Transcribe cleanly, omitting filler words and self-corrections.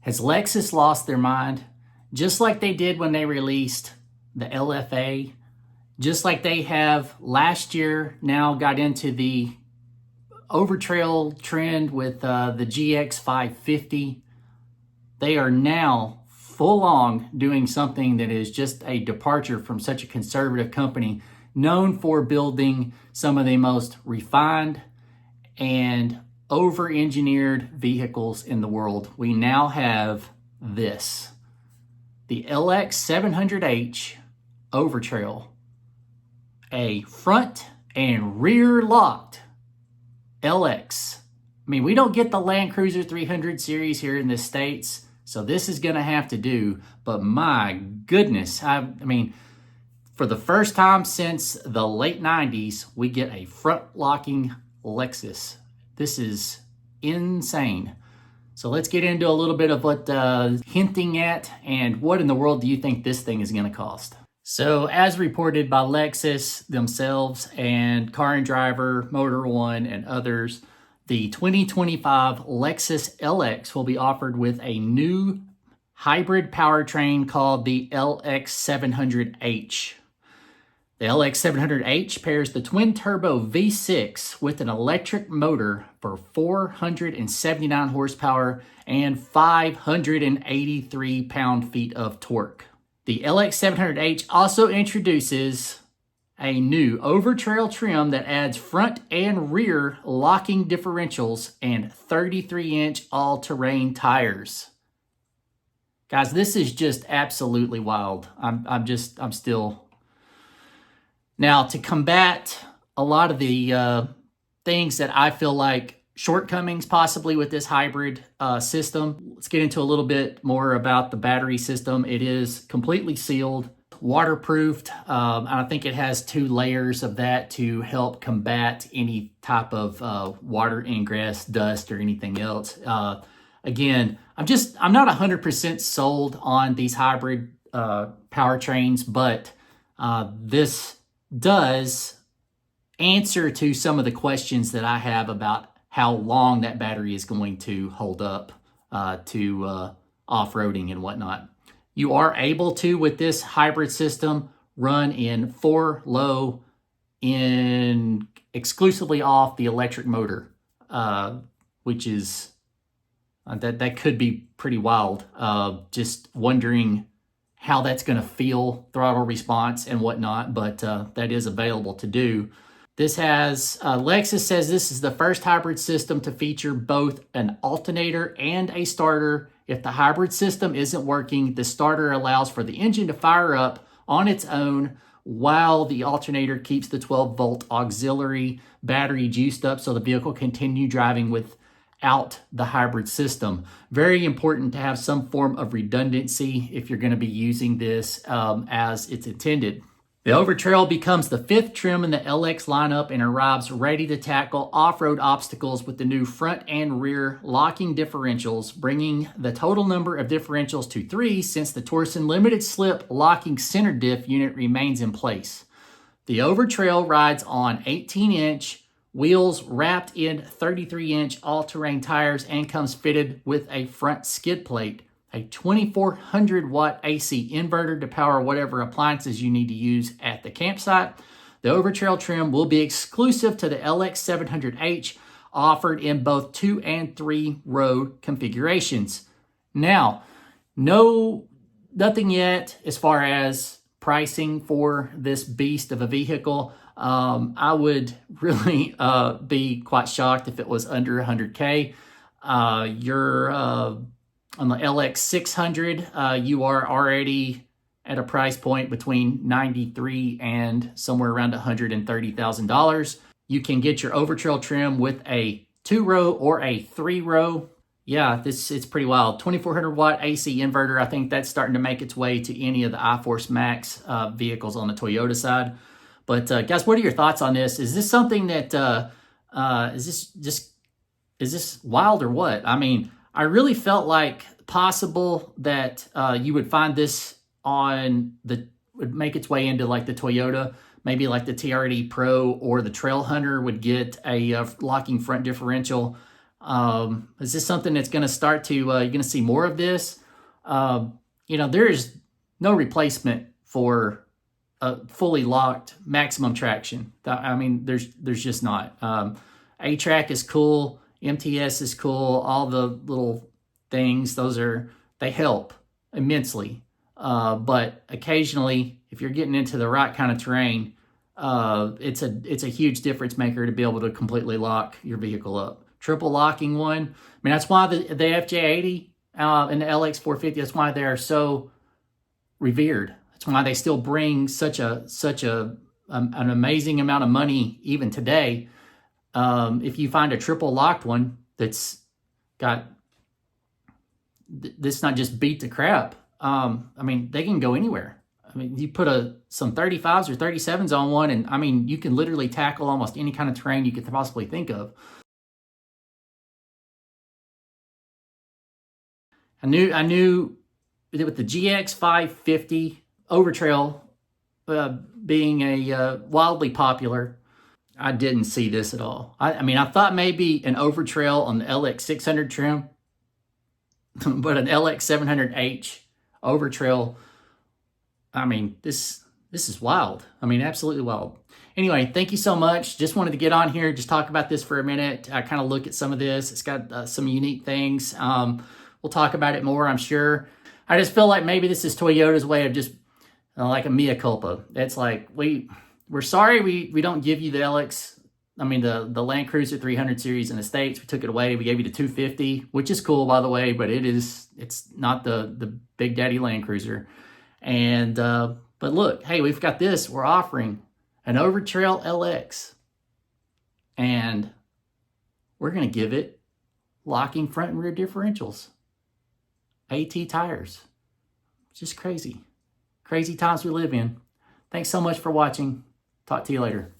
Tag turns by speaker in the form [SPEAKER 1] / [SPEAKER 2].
[SPEAKER 1] Has Lexus lost their mind? Just like they did when they released the LFA, just like they have last year now got into the Overtrail trend with the GX550. They are now full on doing something that is just a departure from such a conservative company known for building some of the most refined and over-engineered vehicles in the world. We now have this, the LX700H Overtrail, a front and rear locked LX. I mean, we don't get the Land Cruiser 300 series here in the States, so this is going to have to do. But my goodness, I mean, for the first time since the late 90s, we get a front-locking Lexus. This is insane. So let's get into a little bit of what hinting at and what in the world do you think this thing is going to cost? So as reported by Lexus themselves and Car and Driver, Motor One, and others, the 2025 Lexus LX will be offered with a new hybrid powertrain called the LX700H. The LX700H pairs the twin-turbo V6 with an electric motor for 479 horsepower and 583 pound-feet of torque. The LX700H also introduces a new Overtrail trim that adds front and rear locking differentials and 33-inch all-terrain tires. Guys, this is just absolutely wild. I'm still... Now, to combat a lot of the things that I feel like shortcomings possibly with this hybrid system, let's get into a little bit more about the battery system. It is completely sealed, waterproofed. I think it has 2 layers of that to help combat any type of water ingress, dust, or anything else. Again, I'm not 100% sold on these hybrid powertrains, but this does answer to some of the questions that I have about how long that battery is going to hold up to off-roading and whatnot. You are able to, with this hybrid system, run in 4-low in exclusively off the electric motor, which is, that could be pretty wild. Just wondering how that's going to feel, throttle response and whatnot, but that is available to do. This has, Lexus says this is the first hybrid system to feature both an alternator and a starter. If the hybrid system isn't working, the starter allows for the engine to fire up on its own while the alternator keeps the 12-volt auxiliary battery juiced up so the vehicle can continue driving without the hybrid system. Very important to have some form of redundancy if you're going to be using this as it's intended. The Overtrail becomes the 5th trim in the LX lineup and arrives ready to tackle off-road obstacles with the new front and rear locking differentials, bringing the total number of differentials to 3 since the Torsen limited slip locking center diff unit remains in place. The Overtrail rides on 18-inch wheels wrapped in 33-inch all-terrain tires and comes fitted with a front skid plate, a 2400-watt AC inverter to power whatever appliances you need to use at the campsite. The Overtrail trim will be exclusive to the LX700H, offered in both 2 and 3 row configurations. Now, nothing yet as far as pricing for this beast of a vehicle. I would really be quite shocked if it was under 100K. You're on the LX600, you are already at a price point between $93,000 and somewhere around $130,000. You can get your Overtrail trim with a 2-row or a 3-row. Yeah, it's pretty wild. 2400-watt AC inverter. I think that's starting to make its way to any of the iForce Max vehicles on the Toyota side. But guys, what are your thoughts on this? Is this something that is this wild or what? I mean, I really felt like possible that you would find this would make its way into like the Toyota, maybe like the TRD Pro or the Trail Hunter would get a locking front differential. Is this something that's going to start to, you're going to see more of this? There is no replacement for a fully locked maximum traction. I mean, there's just not. A-Track is cool. MTS is cool. All the little things, they help immensely. But occasionally, if you're getting into the right kind of terrain, it's a huge difference maker to be able to completely lock your vehicle up. Triple locking one. I mean, that's why the FJ80 and the LX450, that's why they're so revered. That's why they still bring such an amazing amount of money even today. If you find a triple locked one that's not just beat to crap. I mean, they can go anywhere. I mean, you put some 35s or 37s on one, and I mean, you can literally tackle almost any kind of terrain you could possibly think of. I knew that with the GX550 Overtrail being a wildly popular, I didn't see this at all. I mean, I thought maybe an Overtrail on the LX600 trim, but an LX700H Overtrail, I mean, this is wild. I mean, absolutely wild. Anyway, thank you so much. Just wanted to get on here, just talk about this for a minute. I kind of look at some of this. It's got some unique things. We'll talk about it more, I'm sure. I just feel like maybe this is Toyota's way of just like a mea culpa. It's like, we're sorry we don't give you the the Land Cruiser 300 series in the States. We took it away. We gave you the 250, which is cool, by the way, but it's not the Big Daddy Land Cruiser. And but look, hey, we've got this. We're offering an Overtrail LX, and we're going to give it locking front and rear differentials, AT tires. Just crazy. Crazy times we live in. Thanks so much for watching. Talk to you later.